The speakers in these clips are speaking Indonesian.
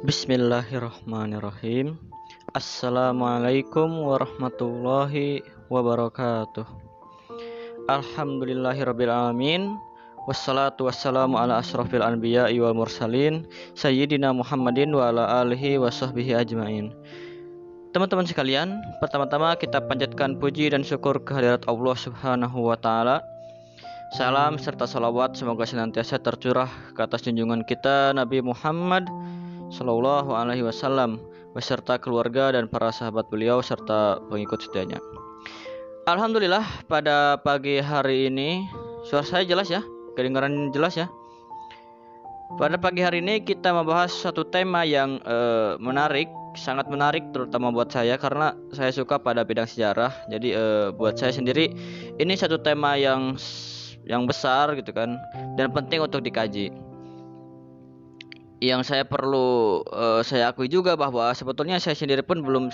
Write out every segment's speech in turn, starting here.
Bismillahirrahmanirrahim. Assalamualaikum warahmatullahi wabarakatuh. Alhamdulillahirabbil alamin. Wassalatu wassalamu ala asrofil anbiya'i wal mursalin Sayyidina Muhammadin wa ala alihi wa sahbihi ajmain. Teman-teman sekalian, pertama-tama kita panjatkan puji dan syukur kehadirat Allah Subhanahu wa ta'ala. Salam serta salawat semoga senantiasa tercurah ke atas junjungan kita Nabi Muhammad Sallallahu alaihi wasallam beserta keluarga dan para sahabat beliau serta pengikut setianya. Alhamdulillah pada pagi hari ini suara saya jelas ya, kedengaran jelas ya. Pada pagi hari ini kita membahas satu tema yang menarik, sangat menarik terutama buat saya karena saya suka pada bidang sejarah. Jadi buat saya sendiri ini satu tema yang besar gitu kan dan penting untuk dikaji. Yang saya perlu saya akui juga bahwa sebetulnya saya sendiri pun belum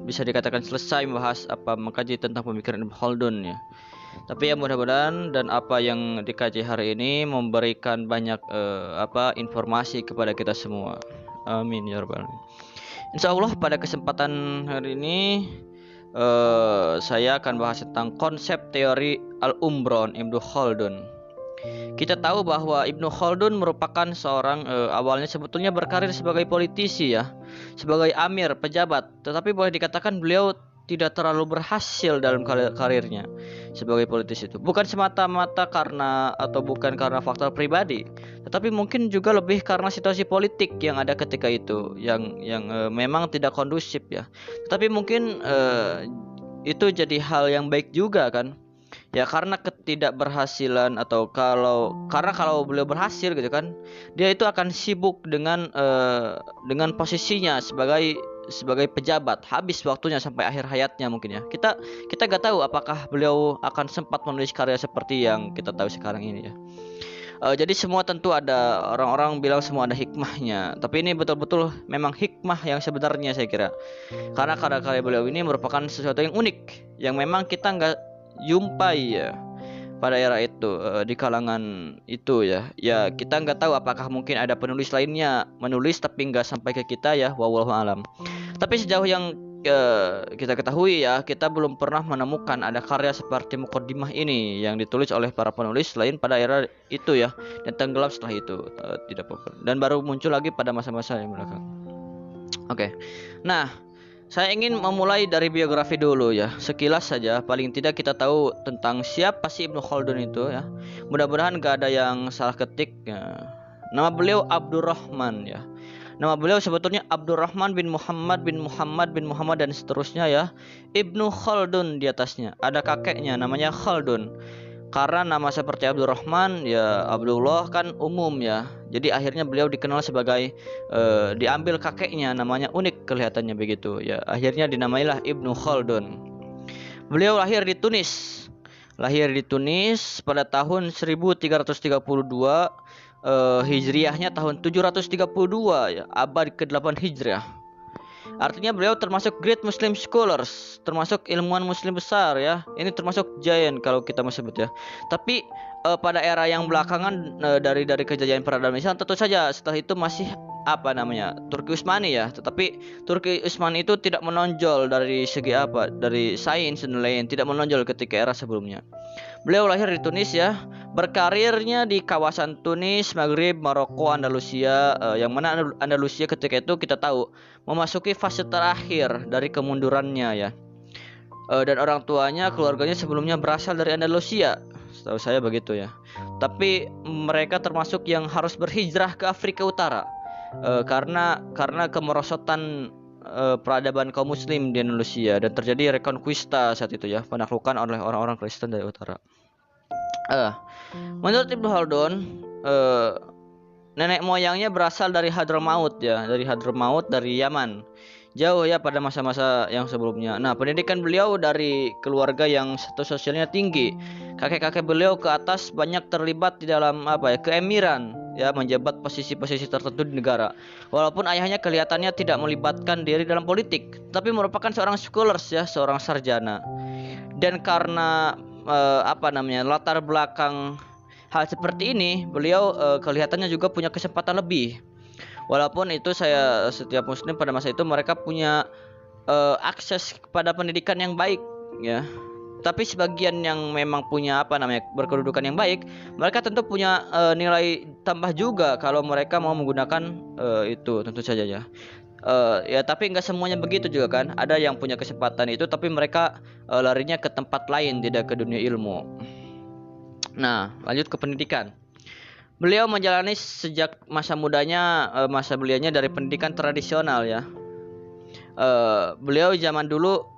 bisa dikatakan selesai membahas mengkaji tentang pemikiran Ibnu Khaldun ya. Tapi ya mudah-mudahan dan apa yang dikaji hari ini memberikan banyak informasi kepada kita semua. Amin ya rabbal alamin. Insyaallah pada kesempatan hari ini saya akan bahas tentang konsep teori Al-Umron Ibnu Khaldun. Kita tahu bahwa Ibnu Khaldun merupakan seorang awalnya sebetulnya berkarir sebagai politisi ya, sebagai amir, pejabat. Tetapi boleh dikatakan beliau tidak terlalu berhasil dalam karirnya sebagai politisi itu. Bukan semata-mata bukan karena faktor pribadi, tetapi mungkin juga lebih karena situasi politik yang ada ketika itu, yang memang tidak kondusif ya. Tetapi mungkin itu jadi hal yang baik juga kan. Ya karena ketidakberhasilan karena kalau beliau berhasil gitu kan, dia itu akan sibuk dengan posisinya sebagai pejabat, habis waktunya sampai akhir hayatnya mungkin ya. Kita nggak tahu apakah beliau akan sempat menulis karya seperti yang kita tahu sekarang ini ya. Jadi semua tentu ada orang-orang bilang semua ada hikmahnya, tapi ini betul-betul memang hikmah yang sebenarnya saya kira. Karena karya-karya beliau ini merupakan sesuatu yang unik yang memang kita nggak jumpai ya pada era itu di kalangan itu ya. Ya kita nggak tahu apakah mungkin ada penulis lainnya menulis tapi nggak sampai ke kita ya, wallahu alam. Tapi sejauh yang kita ketahui ya, kita belum pernah menemukan ada karya seperti Muqaddimah ini yang ditulis oleh para penulis lain pada era itu ya, dan tenggelam setelah itu tidak populer dan baru muncul lagi pada masa-masa yang belakang. Oke. Nah, saya ingin memulai dari biografi dulu ya. Sekilas saja, paling tidak kita tahu tentang siapa sih Ibnu Khaldun itu ya. Mudah-mudahan gak ada yang salah ketik ya. Nama beliau Abdurrahman ya. Nama beliau sebetulnya Abdurrahman bin Muhammad bin Muhammad bin Muhammad dan seterusnya ya. Ibnu Khaldun di atasnya. Ada kakeknya namanya Khaldun. Karena nama seperti Abdurrahman ya, Abdullah kan umum ya. Jadi akhirnya beliau dikenal sebagai diambil kakeknya, namanya unik kelihatannya begitu ya. Akhirnya dinamailah Ibnu Khaldun. Beliau lahir di Tunis. Lahir di Tunis pada tahun 1332 Hijriahnya tahun 732 ya, abad ke-8 Hijriah. Artinya beliau termasuk great Muslim scholars, termasuk ilmuwan muslim besar ya. Ini termasuk giant kalau kita mau sebut ya. Tapi pada era yang belakangan dari kejayaan peradaban Islam tentu saja setelah itu masih Turki Utsmani ya. Tetapi Turki Utsmani itu tidak menonjol dari segi dari sains dan lain, tidak menonjol ketika era sebelumnya. Beliau lahir di Tunis ya, berkarirnya di kawasan Tunis, Maghrib, Maroko, Andalusia, yang mana Andalusia ketika itu kita tahu memasuki fase terakhir dari kemundurannya ya. Dan orang tuanya, keluarganya sebelumnya berasal dari Andalusia, setahu saya begitu ya. Tapi mereka termasuk yang harus berhijrah ke Afrika Utara karena kemerosotan peradaban kaum muslim di Andalusia, dan terjadi reconquista saat itu ya, penaklukan oleh orang-orang Kristen dari utara. Menurut Ibnu Khaldun, nenek moyangnya berasal dari Hadramaut ya, dari Yaman. Jauh ya pada masa-masa yang sebelumnya. Nah, pendidikan beliau dari keluarga yang status sosialnya tinggi. Kakek-kakek beliau ke atas banyak terlibat di dalam keemiran ya, menjabat posisi-posisi tertentu di negara. Walaupun ayahnya kelihatannya tidak melibatkan diri dalam politik, tapi merupakan seorang scholars ya, seorang sarjana. Dan karena latar belakang hal seperti ini, beliau kelihatannya juga punya kesempatan lebih Walaupun itu setiap muslim pada masa itu mereka punya akses kepada pendidikan yang baik ya. Tapi sebagian yang memang punya berkedudukan yang baik, mereka tentu punya nilai tambah juga kalau mereka mau menggunakan itu tentu saja ya. Ya tapi nggak semuanya begitu juga kan. Ada yang punya kesempatan itu tapi mereka larinya ke tempat lain, tidak ke dunia ilmu. Nah, lanjut ke pendidikan. Beliau menjalani sejak masa mudanya, masa belianya dari pendidikan tradisional ya. Beliau zaman dulu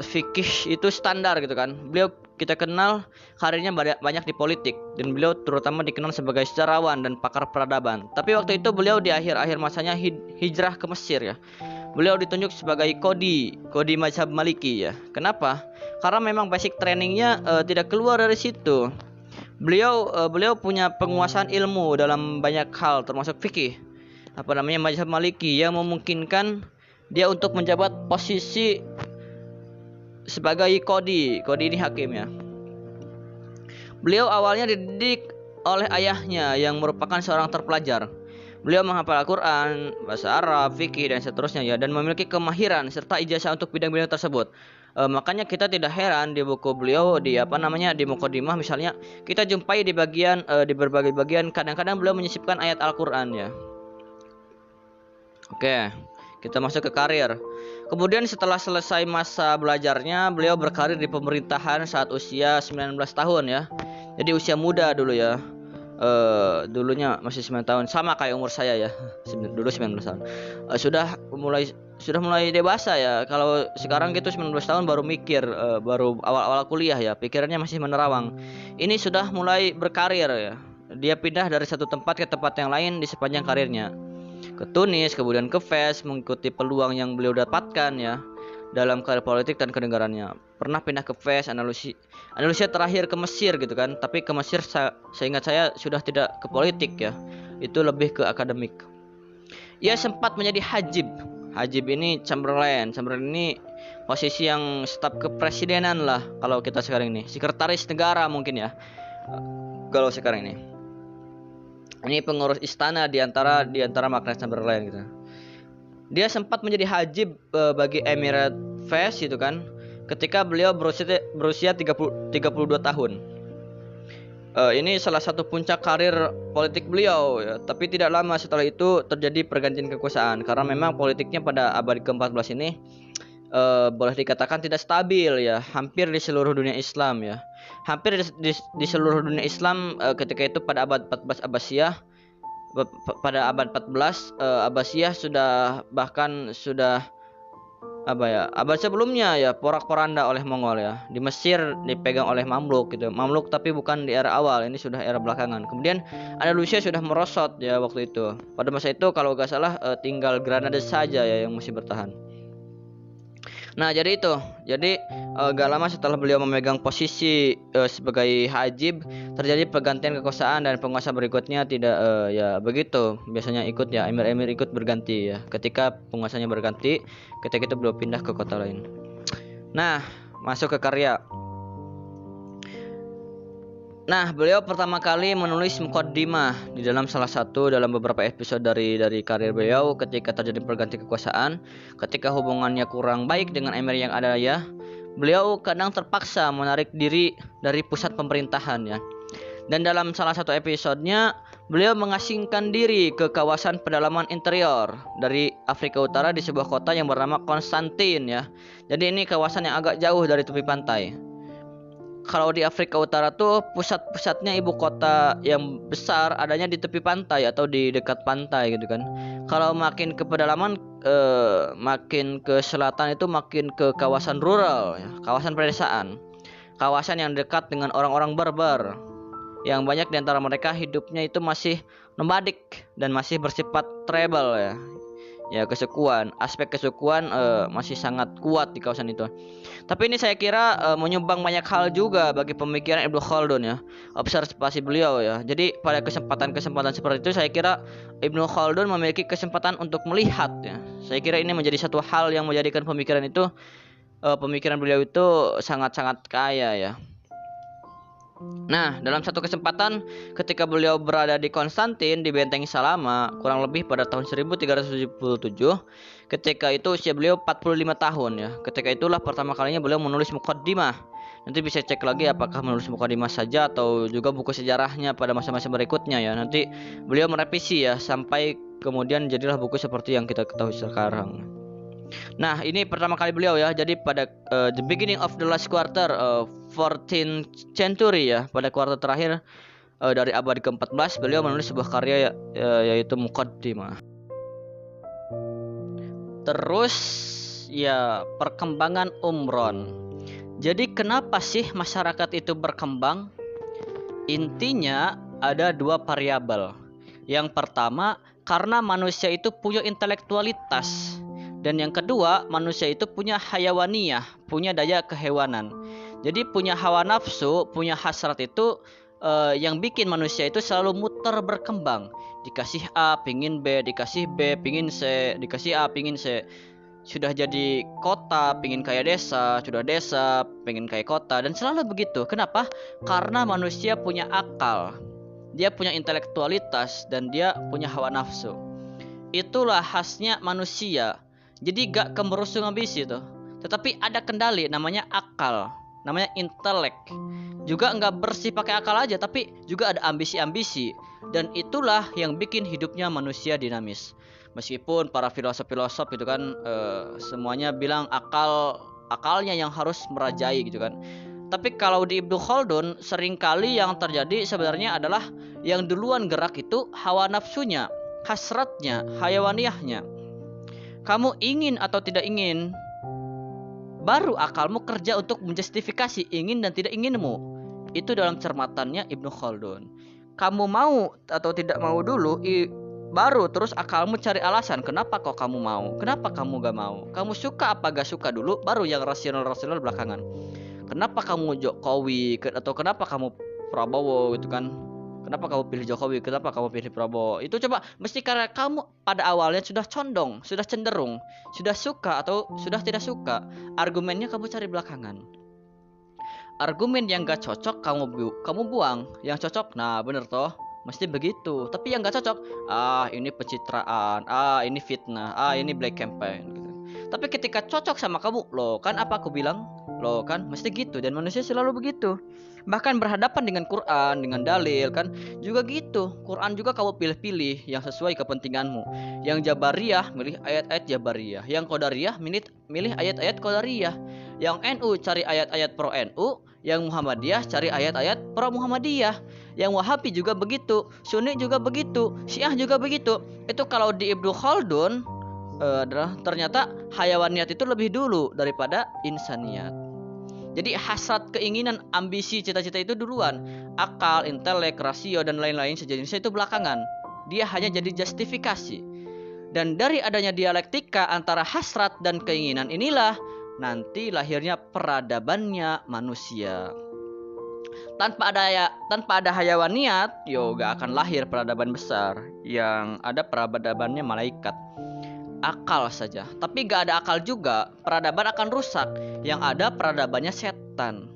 fikih itu standar gitu kan. Beliau kita kenal karirnya banyak di politik dan beliau terutama dikenal sebagai sejarawan dan pakar peradaban. Tapi waktu itu beliau di akhir masanya hijrah ke Mesir ya. Beliau ditunjuk sebagai kodi mazhab Maliki ya. Kenapa? Karena memang basic trainingnya tidak keluar dari situ. Beliau punya penguasaan ilmu dalam banyak hal termasuk fikih. Mazhab Maliki yang memungkinkan dia untuk menjabat posisi sebagai kodi ini hakim ya. Beliau awalnya dididik oleh ayahnya yang merupakan seorang terpelajar. Beliau menghafal Al-Quran, bahasa Arab, fikih dan seterusnya ya, dan memiliki kemahiran serta ijazah untuk bidang-bidang tersebut. Makanya kita tidak heran di buku beliau di Muqaddimah misalnya kita jumpai di berbagai bagian kadang-kadang beliau menyisipkan ayat Al-Quran ya. Oke, kita masuk ke karir. Kemudian setelah selesai masa belajarnya, beliau berkarir di pemerintahan saat usia 19 tahun ya. Jadi usia muda dulu ya. Dulunya masih 9 tahun, sama kayak umur saya ya. Dulu 19 tahun. Sudah mulai dewasa ya. Kalau sekarang gitu 19 tahun baru mikir, baru awal-awal kuliah ya. Pikirannya masih menerawang. Ini sudah mulai berkarir ya. Dia pindah dari satu tempat ke tempat yang lain di sepanjang karirnya. Ke Tunis, kemudian ke Fez, mengikuti peluang yang beliau dapatkan ya dalam karir politik dan kenegarannya. Pernah pindah ke Fez, Andalusia terakhir ke Mesir gitu kan. Tapi ke Mesir seingat saya sudah tidak ke politik ya. Itu lebih ke akademik. Ia sempat menjadi hajib. Hajib ini Chamberlain ini posisi yang staf kepresidenan lah kalau kita sekarang ini. Sekretaris negara mungkin ya. Kalau sekarang ini. Ini pengurus istana di antara Magnus Chamberlain gitu. Dia sempat menjadi hajib bagi Emirat Fez itu kan ketika beliau berusia 32 tahun. Ini salah satu puncak karir politik beliau ya. Tapi tidak lama setelah itu terjadi pergantian kekuasaan karena memang politiknya pada abad ke-14 ini boleh dikatakan tidak stabil ya, hampir di seluruh dunia Islam ya. Hampir di seluruh dunia Islam ketika itu pada abad 14 Abbasiyah. Pada abad 14 Abbasiyah sudah abad sebelumnya ya porak-poranda oleh Mongol ya. Di Mesir dipegang oleh Mamluk gitu. Mamluk tapi bukan di era awal, ini sudah era belakangan. Kemudian Andalusia sudah merosot ya waktu itu. Pada masa itu kalau nggak salah tinggal Granada saja ya yang masih bertahan. Nah jadi gak lama setelah beliau memegang posisi sebagai hajib, terjadi pergantian kekuasaan dan penguasa berikutnya tidak ya begitu. Biasanya ikut ya, emir-emir ikut berganti ya. Ketika penguasanya berganti, ketika itu beliau pindah ke kota lain. Nah, masuk ke karya. Nah, beliau pertama kali menulis Muqaddimah di dalam beberapa episode dari karir beliau ketika terjadi pergantian kekuasaan, ketika hubungannya kurang baik dengan emir yang ada ya. Beliau kadang terpaksa menarik diri dari pusat pemerintahan ya. Dan dalam salah satu episodenya, beliau mengasingkan diri ke kawasan pedalaman interior dari Afrika Utara di sebuah kota yang bernama Konstantin ya. Jadi ini kawasan yang agak jauh dari tepi pantai. Kalau di Afrika Utara tuh pusat-pusatnya ibu kota yang besar adanya di tepi pantai atau di dekat pantai gitu kan. Kalau makin ke pedalaman, makin ke selatan itu makin ke kawasan rural, ya, kawasan pedesaan, kawasan yang dekat dengan orang-orang Berber, yang banyak di antara mereka hidupnya itu masih nomadik dan masih bersifat tribal ya. Ya aspek kesukuan masih sangat kuat di kawasan itu. Tapi ini saya kira menyumbang banyak hal juga bagi pemikiran Ibnu Khaldun ya, observasi beliau ya. Jadi pada kesempatan seperti itu saya kira Ibnu Khaldun memiliki kesempatan untuk melihat ya. Saya kira ini menjadi satu hal yang menjadikan pemikiran beliau itu sangat-sangat kaya ya. Nah, dalam satu kesempatan ketika beliau berada di Konstantin di Benteng Salama kurang lebih pada tahun 1377, ketika itu usia beliau 45 tahun ya. Ketika itulah pertama kalinya beliau menulis Muqaddimah. Nanti bisa cek lagi apakah menulis Muqaddimah saja atau juga buku sejarahnya pada masa-masa berikutnya ya. Nanti beliau merevisi ya sampai kemudian jadilah buku seperti yang kita ketahui sekarang. Nah, ini pertama kali beliau ya. Jadi pada the beginning of the last quarter 14th century ya, pada kuartal terakhir dari abad ke-14 beliau menulis sebuah karya yaitu Muqaddimah. Terus ya, perkembangan Umron. Jadi kenapa sih masyarakat itu berkembang? Intinya ada dua variabel. Yang pertama, karena manusia itu punya intelektualitas. Dan yang kedua, manusia itu punya hayawaniyah, punya daya kehewanan. Jadi punya hawa nafsu, punya hasrat itu yang bikin manusia itu selalu muter berkembang. Dikasih A, pingin B, dikasih B, pingin C, dikasih A, pingin C. Sudah jadi kota, pingin kayak desa, sudah desa, pingin kayak kota, dan selalu begitu. Kenapa? Karena manusia punya akal, dia punya intelektualitas, dan dia punya hawa nafsu. Itulah khasnya manusia. Jadi gak kemerusung ambisi tuh, tetapi ada kendali namanya akal, namanya intelek. Juga nggak bersih pakai akal aja, tapi juga ada ambisi-ambisi. Dan itulah yang bikin hidupnya manusia dinamis. Meskipun para filosof-filosof itu kan semuanya bilang akalnya yang harus merajai gitu kan. Tapi kalau di Ibnu Khaldun seringkali yang terjadi sebenarnya adalah yang duluan gerak itu hawa nafsunya, hasratnya, hayawaniyahnya. Kamu ingin atau tidak ingin, baru akalmu kerja untuk menjustifikasi ingin dan tidak inginmu. Itu dalam cermatannya Ibnu Khaldun. Kamu mau atau tidak mau dulu, baru terus akalmu cari alasan kenapa kok kamu mau, kenapa kamu gak mau. Kamu suka apa gak suka dulu, baru yang rasional belakangan. Kenapa kamu Jokowi atau kenapa kamu Prabowo gitu kan. Kenapa kamu pilih Jokowi? Kenapa kamu pilih Prabowo? Itu coba mesti karena kamu pada awalnya sudah condong, sudah cenderung, sudah suka atau sudah tidak suka. Argumennya kamu cari belakangan. Argumen yang gak cocok kamu buang, yang cocok, nah bener toh, mesti begitu. Tapi yang gak cocok, ini pencitraan, ini fitnah, ini black campaign gitu. Tapi ketika cocok sama kamu, loh kan apa aku bilang? Loh kan mesti gitu, dan manusia selalu begitu. Bahkan berhadapan dengan Quran, dengan dalil kan juga gitu. Quran juga kamu pilih-pilih yang sesuai kepentinganmu. Yang Jabariyah milih ayat-ayat Jabariyah, yang Qadariyah milih ayat-ayat Qadariyah. Yang NU cari ayat-ayat pro NU, yang Muhammadiyah cari ayat-ayat pro Muhammadiyah. Yang Wahabi juga begitu, Sunni juga begitu, Syiah juga begitu. Itu kalau di Ibnu Khaldun ternyata hayawaniyat itu lebih dulu daripada insaniyat. Jadi hasrat, keinginan, ambisi, cita-cita itu duluan. Akal, intelek, rasio, dan lain-lain sejenisnya itu belakangan. Dia hanya jadi justifikasi. Dan dari adanya dialektika antara hasrat dan keinginan inilah nanti lahirnya peradabannya manusia. Tanpa ada hayawaniyat, gak akan lahir peradaban besar. Yang ada peradabannya malaikat. Akal saja, tapi gak ada akal juga, peradaban akan rusak. Yang ada peradabannya setan.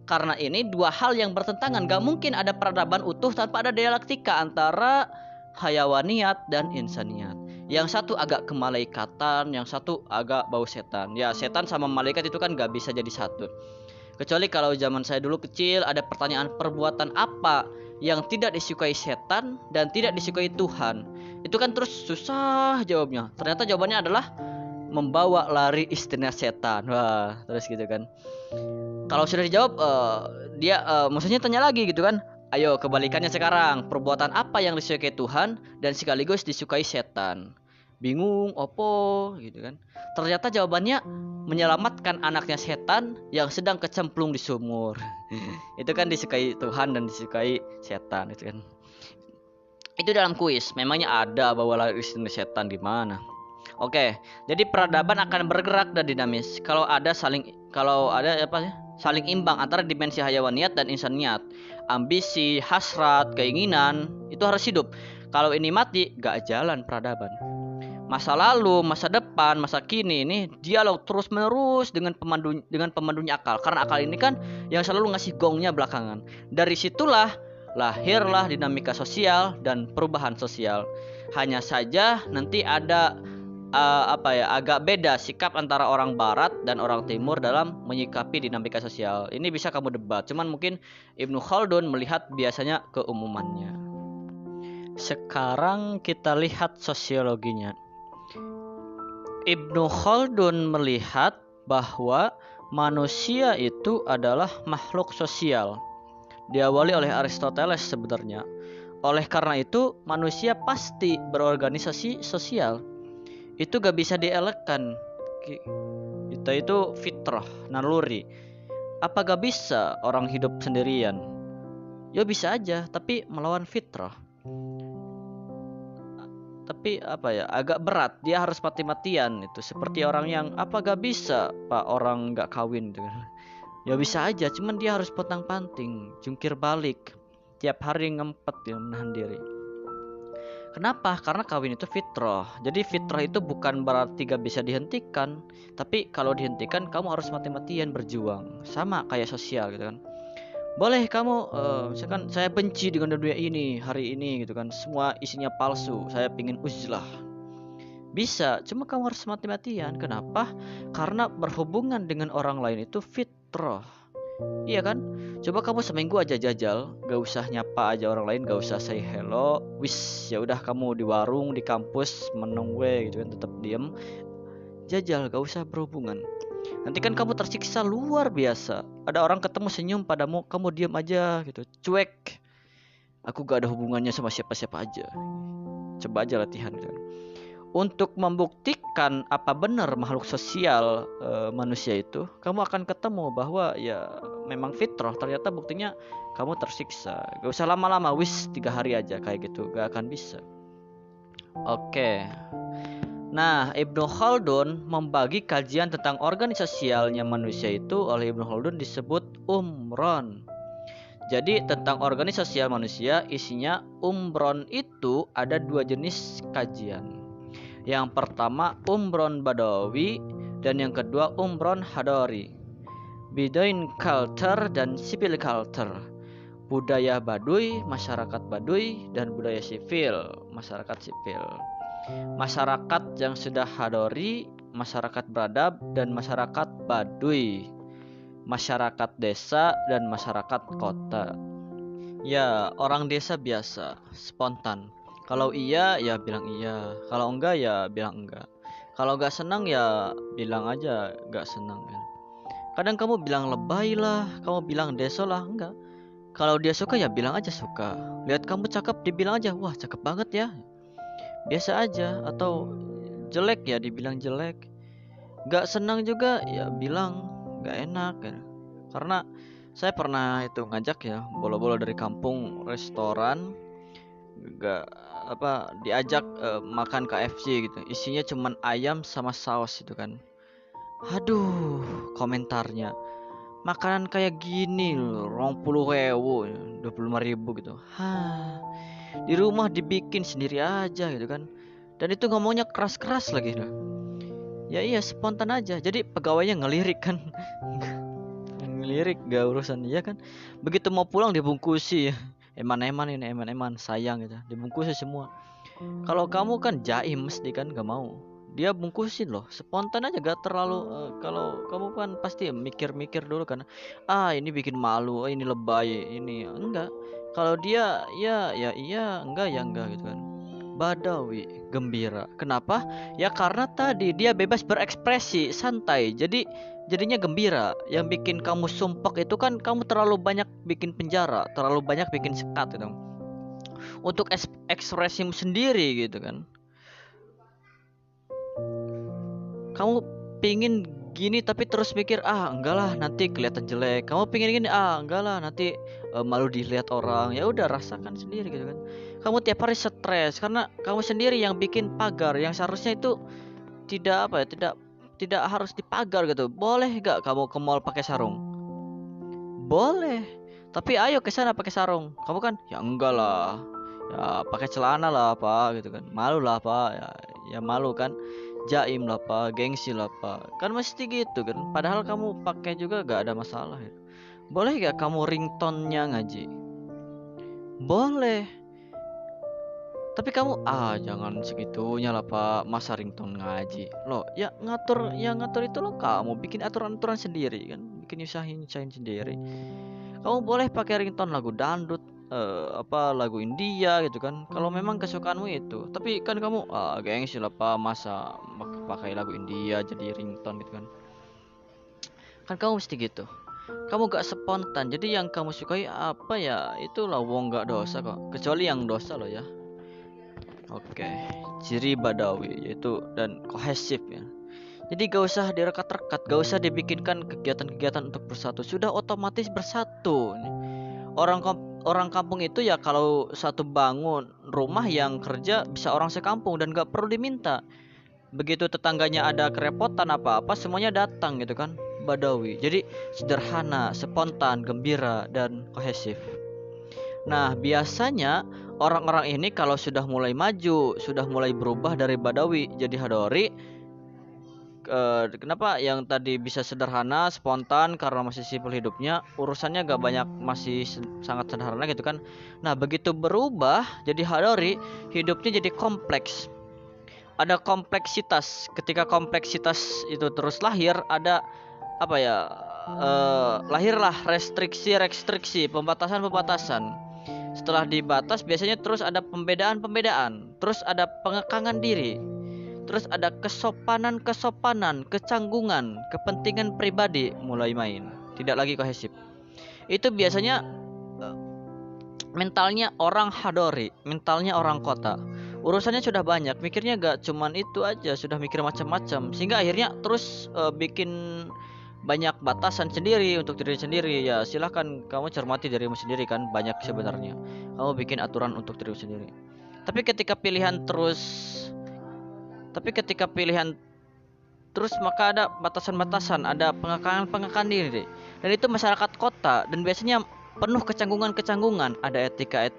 Karena ini dua hal yang bertentangan. Gak mungkin ada peradaban utuh tanpa ada dialektika antara hayawaniyat dan insaniat. Yang satu agak kemalaikatan, yang satu agak bau setan. Ya, setan sama malaikat itu kan gak bisa jadi satu. Kecuali kalau zaman saya dulu kecil ada pertanyaan, perbuatan apa yang tidak disukai setan dan tidak disukai Tuhan. Itu kan terus susah jawabnya. Ternyata jawabannya adalah membawa lari istrinya setan. Wah, terus gitu kan. Kalau sudah dijawab, dia maksudnya tanya lagi gitu kan. Ayo kebalikannya sekarang. Perbuatan apa yang disukai Tuhan dan sekaligus disukai setan? Bingung, opo gitu kan. Ternyata jawabannya menyelamatkan anaknya setan yang sedang kecemplung di sumur. Itu kan disukai Tuhan dan disukai setan itu kan. Itu dalam kuis, memangnya ada bahwa lahir setan di mana? Oke, jadi peradaban akan bergerak dan dinamis. Kalau ada saling imbang antara dimensi hayawaniyat dan insaniat. Ambisi, hasrat, keinginan itu harus hidup. Kalau ini mati, gak jalan peradaban. masa lalu, masa depan, masa kini. Ini dialog terus menerus dengan pemandunya akal, karena akal ini kan yang selalu ngasih gongnya belakangan. Dari situlah lahirlah dinamika sosial dan perubahan sosial. Hanya saja nanti ada agak beda sikap antara orang barat dan orang timur dalam menyikapi dinamika sosial. Ini bisa kamu debat, cuman mungkin Ibnu Khaldun melihat biasanya keumumannya. Sekarang kita lihat sosiologinya. Ibnu Khaldun melihat bahwa manusia itu adalah makhluk sosial. Diawali oleh Aristoteles sebenarnya. Oleh karena itu, manusia pasti berorganisasi sosial. Itu gak bisa dielakkan. Itu fitrah, naluri. Apa gak bisa orang hidup sendirian? Ya bisa aja, tapi melawan fitrah. Tapi agak berat, dia harus mati-matian itu. Seperti orang yang gak bisa pak orang gak kawin gitu kan. Ya bisa aja, cuman dia harus pontang-panting, jungkir balik, tiap hari ngempet ya, menahan diri. Kenapa? Karena kawin itu fitrah. Jadi fitrah itu bukan berarti gak bisa dihentikan, tapi kalau dihentikan kamu harus mati-matian berjuang. Sama kayak sosial gitu kan. Boleh kamu misalkan saya benci dengan dunia ini hari ini gitu kan, semua isinya palsu, saya pingin uzlah. Bisa, cuma kamu harus mati-matian. Kenapa? Karena berhubungan dengan orang lain itu fitrah. Iya kan? Coba kamu seminggu aja jajal, gak usah nyapa aja orang lain, gak usah say hello, wis ya udah kamu di warung, di kampus menunggu gitu kan, tetap diem, jajal, gak usah berhubungan. Nanti kan kamu tersiksa luar biasa. Ada orang ketemu senyum padamu, kamu diam aja gitu, cuek. Aku gak ada hubungannya sama siapa-siapa aja. Coba aja latihan gitu. Untuk membuktikan apa benar makhluk sosial manusia itu, kamu akan ketemu bahwa ya memang fitrah. Ternyata buktinya kamu tersiksa. Gak usah lama-lama, wis 3 hari aja kayak gitu, gak akan bisa. Oke. Nah, Ibnu Khaldun membagi kajian tentang organisasialnya manusia itu oleh Ibnu Khaldun disebut umron. Jadi tentang organisasial manusia isinya umron itu ada 2 jenis kajian. Yang pertama umron badawi dan yang kedua umron hadori. Bedain culture dan civil culture. Budaya Baduy, masyarakat Baduy, dan budaya sipil, masyarakat sipil. Masyarakat yang sudah hadori, masyarakat beradab, dan masyarakat Baduy, masyarakat desa, dan masyarakat kota. Ya, orang desa biasa, spontan. Kalau iya, ya bilang iya. Kalau enggak, ya bilang enggak. Kalau enggak senang, ya bilang aja enggak senang. Kadang kamu bilang lebay lah, kamu bilang deso lah, enggak. Kalau dia suka, ya bilang aja suka. Lihat kamu cakep, dibilang aja, wah cakep banget ya. Biasa aja. Atau jelek ya dibilang jelek. Gak senang juga ya bilang gak enak ya. Karena saya pernah itu ngajak ya bola-bola dari kampung restoran, gak diajak makan KFC gitu, isinya cuman ayam sama saus itu kan. Aduh, komentarnya makanan kayak gini loh, 20.000, 25.000 gitu. Di rumah dibikin sendiri aja gitu kan. Dan itu ngomongnya keras-keras lagi loh. Ya iya spontan aja. Jadi pegawainya ngelirik kan. Ngelirik gak urusan dia kan. Begitu mau pulang dibungkusi. Eman-eman sayang gitu. Dibungkusi semua. Kalau kamu kan jaim mesti kan gak mau. Dia bungkusin loh. Spontan aja gak terlalu kalau kamu kan pasti mikir-mikir dulu kan. Ini bikin malu, ini lebay, ini enggak. Kalau dia ya iya, enggak ya enggak gitu kan. Badawi, gembira. Kenapa? Ya karena tadi dia bebas berekspresi, santai. Jadinya gembira. Yang bikin kamu sumpek itu kan kamu terlalu banyak bikin penjara, terlalu banyak bikin sekat gitu. Untuk ekspresimu sendiri gitu kan. Kamu pingin gini tapi terus mikir enggak lah nanti kelihatan jelek. Kamu pingin gini enggak lah nanti malu dilihat orang. Ya udah rasakan sendiri gitu kan. Kamu tiap hari stres karena kamu sendiri yang bikin pagar yang seharusnya itu tidak harus dipagar gitu. Boleh gak kamu ke mall pakai sarung? Boleh. Tapi ayo ke sana pakai sarung. Kamu kan ya enggak lah. Ya pakai celana lah apa gitu kan. Malu lah apa. ya malu kan, jaim lah pak, gengsi lah pak, kan mesti gitu kan. Padahal kamu pakai juga gak ada masalah ya. Boleh gak kamu ringtone-nya ngaji? Boleh. Tapi kamu jangan segitunya lah pak, masa ringtone ngaji. Loh ya ngatur itu loh kamu, bikin aturan-aturan sendiri kan, bikin nyusahin sendiri. Kamu boleh pakai ringtone lagu dangdut, lagu India gitu kan, kalau memang kesukaanmu itu. Tapi kan kamu gengsi lah pak, masa pakai lagu India jadi ringtone gitu kan. Kan kamu mesti gitu, kamu gak spontan. Jadi yang kamu sukai apa ya itulah, wong gak dosa kok, kecuali yang dosa loh ya. Oke, ciri Badawi yaitu dan kohesif ya. Jadi gak usah direkat-rekat, gak usah dibikinkan kegiatan-kegiatan untuk bersatu, sudah otomatis bersatu. Orang kampung itu ya kalau satu bangun rumah, yang kerja bisa orang sekampung dan gak perlu diminta. Begitu tetangganya ada kerepotan apa-apa, semuanya datang gitu kan. Badawi. Jadi sederhana, spontan, gembira, dan kohesif. Nah, biasanya orang-orang ini kalau sudah mulai maju, sudah mulai berubah dari Badawi jadi Hadori, kenapa yang tadi bisa sederhana, spontan karena masih simpel hidupnya, urusannya gak banyak, masih sangat sederhana gitu kan. Nah, begitu berubah jadi Hadori, hidupnya jadi kompleks. Ada kompleksitas. Ketika kompleksitas itu terus lahir, ada apa ya? Lahirlah restriksi, pembatasan. Setelah dibatas biasanya terus ada pembedaan, terus ada pengekangan diri, terus ada kesopanan, kecanggungan, kepentingan pribadi mulai main, tidak lagi kohesif. Itu biasanya mentalnya orang Hadori, mentalnya orang kota. Urusannya sudah banyak, mikirnya gak cuman itu aja, sudah mikir macam-macam, sehingga akhirnya terus bikin banyak batasan sendiri untuk diri sendiri. Ya silahkan kamu cermati dirimu sendiri kan, banyak sebenarnya kamu bikin aturan untuk dirimu sendiri. Tapi ketika pilihan terus maka ada batasan-batasan, ada pengekangan diri. Dan itu masyarakat kota, dan biasanya penuh kecanggungan, ada etiket.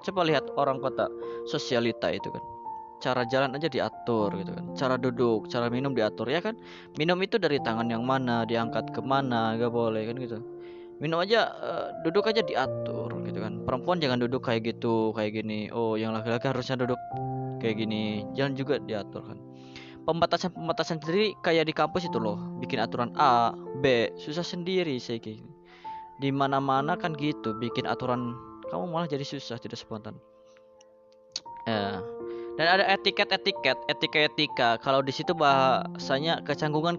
Coba lihat orang kota, sosialita itu kan, cara jalan aja diatur gitu kan, cara duduk, cara minum diatur ya kan. Minum itu dari tangan yang mana, diangkat kemana, gak boleh kan gitu. Minum aja, duduk aja diatur gitu kan. Perempuan jangan duduk kayak gitu, kayak gini. Oh, yang laki-laki harusnya duduk kayak gini, jangan juga diatur kan. Pembatasan sendiri kayak di kampus itu loh, bikin aturan A, B, susah sendiri saya kayak gini. Di mana-mana kan gitu, bikin aturan kamu malah jadi susah, tidak spontan. Dan ada etika. Kalau di situ bahasanya kecanggungan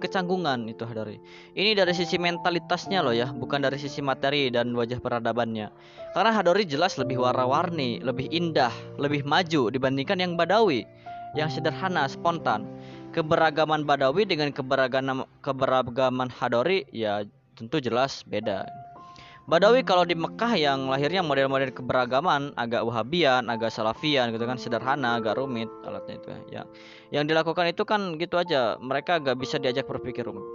itu dari. Ini dari sisi mentalitasnya loh ya, bukan dari sisi materi dan wajah peradabannya. Karena Hadori jelas lebih warna-warni, lebih indah, lebih maju dibandingkan yang Badawi, yang sederhana, spontan. Keberagaman Badawi dengan keberagaman Hadori ya tentu jelas beda. Badawi kalau di Mekah yang lahirnya model-model keberagaman, agak Wahabian, agak Salafian gitu kan, sederhana, agak rumit alatnya itu ya. Yang dilakukan itu kan gitu aja, mereka agak bisa diajak berpikir rumit.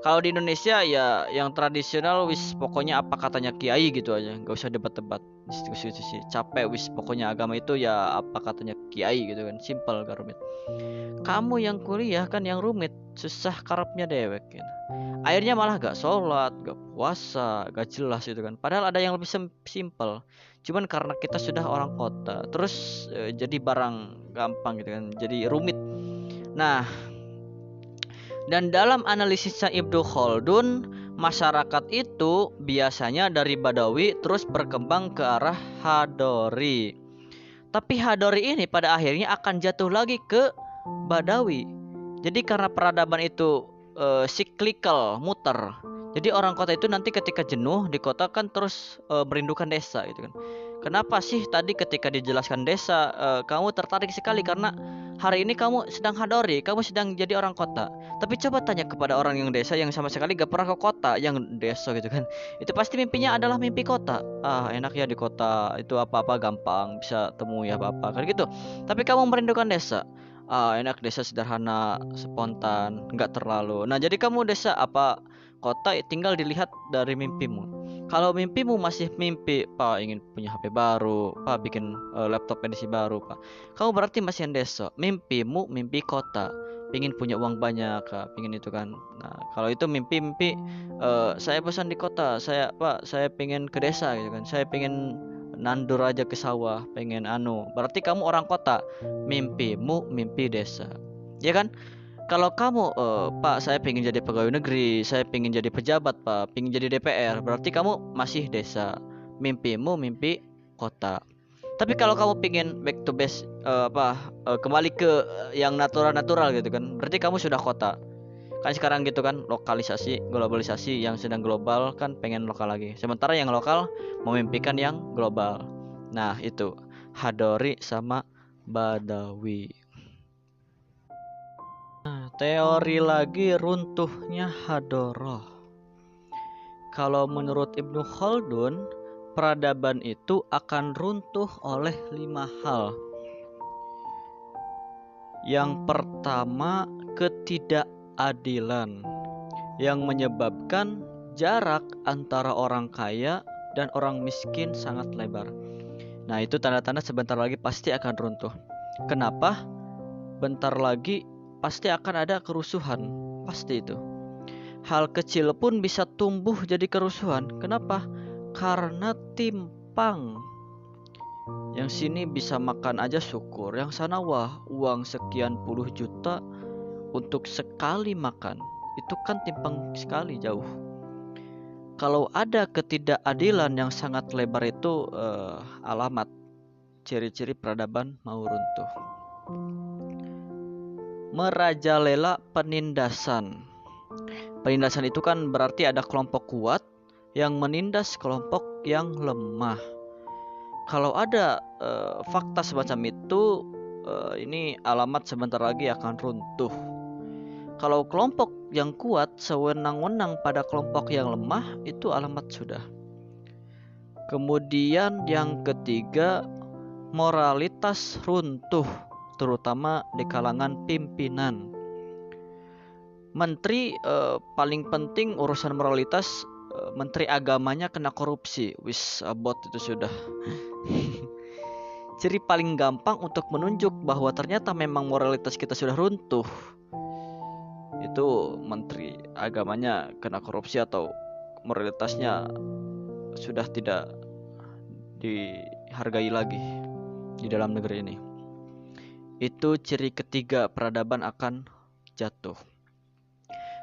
Kalau di Indonesia ya yang tradisional wis pokoknya apa katanya kiai gitu aja, nggak usah debat-debat, diskusi. Capek wis pokoknya agama itu ya apa katanya kiai gitu kan, simple gak rumit. Kamu yang kuliah kan yang rumit, susah karepnya dewek gitu. Akhirnya malah gak sholat, gak puasa, gak jelas gitu kan. Padahal ada yang lebih simple. Cuman karena kita sudah orang kota, terus jadi barang gampang gitu kan, jadi rumit. Nah, dan dalam analisisnya Ibnu Khaldun, masyarakat itu biasanya dari Badawi terus berkembang ke arah Hadori. Tapi Hadori ini pada akhirnya akan jatuh lagi ke Badawi. Jadi karena peradaban itu cyclical, muter. Jadi orang kota itu nanti ketika jenuh di kota kan terus merindukan desa gitu kan. Kenapa sih tadi ketika dijelaskan desa kamu tertarik sekali karena hari ini kamu sedang Hadori, kamu sedang jadi orang kota. Tapi coba tanya kepada orang yang desa yang sama sekali gak pernah ke kota, yang desa gitu kan. Itu pasti mimpinya adalah mimpi kota. Enak ya di kota, itu apa-apa gampang, bisa temui apa-apa kan gitu. Tapi kamu merindukan desa. Enak desa sederhana, spontan, nggak terlalu. Nah jadi kamu desa apa kota tinggal dilihat dari mimpimu. Kalau mimpimu masih mimpi, Pak ingin punya HP baru, Pak bikin laptop edisi baru, Pak. Kamu berarti masih desa. Mimpimu mimpi kota, pingin punya uang banyak, Kak. Pingin itu kan. Nah, kalau itu mimpi-mimpi saya pesan di kota, saya pengen ke desa gitu kan. Saya pengen nandur aja ke sawah, pengen anu. Berarti kamu orang kota. Mimpimu mimpi desa. Ya kan? Kalau kamu, Pak, saya pengen jadi pegawai negeri, saya pengen jadi pejabat, Pak, pengen jadi DPR, berarti kamu masih desa. Mimpimu mimpi kota. Tapi kalau kamu pengen back to base, kembali ke yang natural-natural gitu kan, berarti kamu sudah kota. Kan sekarang gitu kan, lokalisasi, globalisasi yang sedang global kan pengen lokal lagi. Sementara yang lokal memimpikan yang global. Nah, itu Hadori sama Badawi. Teori lagi runtuhnya Hadoroh. Kalau menurut Ibnu Khaldun, peradaban itu akan runtuh oleh 5 hal. Yang pertama, ketidakadilan yang menyebabkan jarak antara orang kaya dan orang miskin sangat lebar. Nah, itu tanda-tanda sebentar lagi pasti akan runtuh. Kenapa? Bentar lagi pasti akan ada kerusuhan, pasti itu. Hal kecil pun bisa tumbuh jadi kerusuhan. Kenapa? Karena timpang. Yang sini bisa makan aja syukur, yang sana wah uang sekian puluh juta untuk sekali makan. Itu kan timpang sekali, jauh. Kalau ada ketidakadilan yang sangat lebar itu alamat ciri-ciri peradaban mau runtuh. Merajalela penindasan. Penindasan itu kan berarti ada kelompok kuat yang menindas kelompok yang lemah. Kalau ada fakta semacam itu, ini alamat sebentar lagi akan runtuh. Kalau kelompok yang kuat sewenang-wenang pada kelompok yang lemah, itu alamat sudah. Kemudian yang ketiga, moralitas runtuh, terutama di kalangan pimpinan. Menteri paling penting urusan moralitas, menteri agamanya kena korupsi, wis abot itu sudah. Ciri paling gampang untuk menunjuk bahwa ternyata memang moralitas kita sudah runtuh, itu menteri agamanya kena korupsi atau moralitasnya sudah tidak dihargai lagi di dalam negeri ini. Itu ciri ketiga peradaban akan jatuh.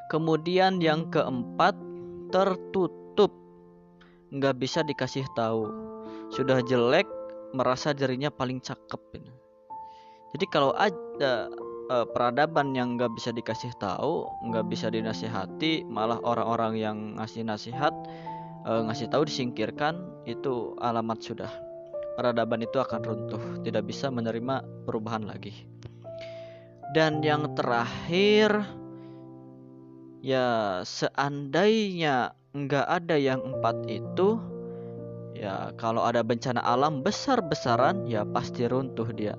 Kemudian yang keempat, tertutup, nggak bisa dikasih tahu. Sudah jelek, merasa dirinya paling cakep. Jadi kalau ada peradaban yang nggak bisa dikasih tahu, nggak bisa dinasihati, malah orang-orang yang ngasih nasihat, ngasih tahu disingkirkan, itu alamat sudah. Peradaban itu akan runtuh, tidak bisa menerima perubahan lagi. Dan yang terakhir, ya seandainya nggak ada yang 4 itu, ya kalau ada bencana alam besar-besaran, ya pasti runtuh dia.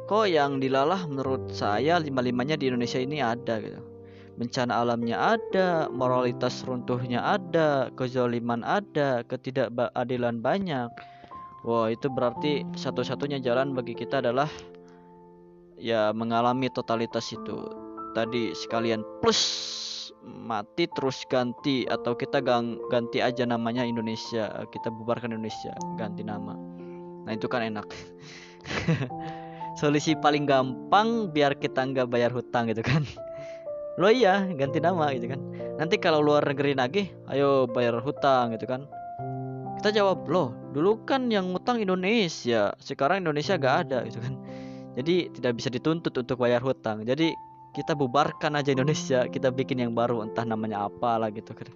Kok yang dilalah menurut saya 5-5-nya di Indonesia ini ada gitu. Bencana alamnya ada, moralitas runtuhnya ada, kezaliman ada, ketidakadilan banyak. Wah, itu berarti satu-satunya jalan bagi kita adalah ya mengalami totalitas itu. Tadi sekalian plus mati terus ganti, atau kita ganti aja namanya Indonesia, kita bubarkan Indonesia, ganti nama. Nah, itu kan enak. Solusi paling gampang biar kita nggak bayar hutang gitu kan. Lo iya, ganti nama gitu kan. Nanti kalau luar negeri nagih, ayo bayar hutang gitu kan. Kita jawab, loh dulu kan yang ngutang Indonesia, sekarang Indonesia gak ada gitu kan. Jadi tidak bisa dituntut untuk bayar hutang. Jadi kita bubarkan aja Indonesia, kita bikin yang baru, entah namanya apa lah gitu kan.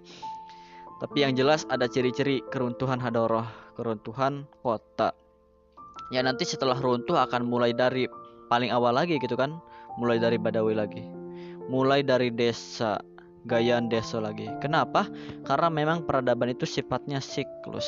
Tapi yang jelas ada ciri-ciri keruntuhan Hadoroh, keruntuhan kota. Ya nanti setelah runtuh akan mulai dari paling awal lagi gitu kan. Mulai dari Badawi lagi, mulai dari desa, gayaan desa lagi. Kenapa? Karena memang peradaban itu sifatnya siklus.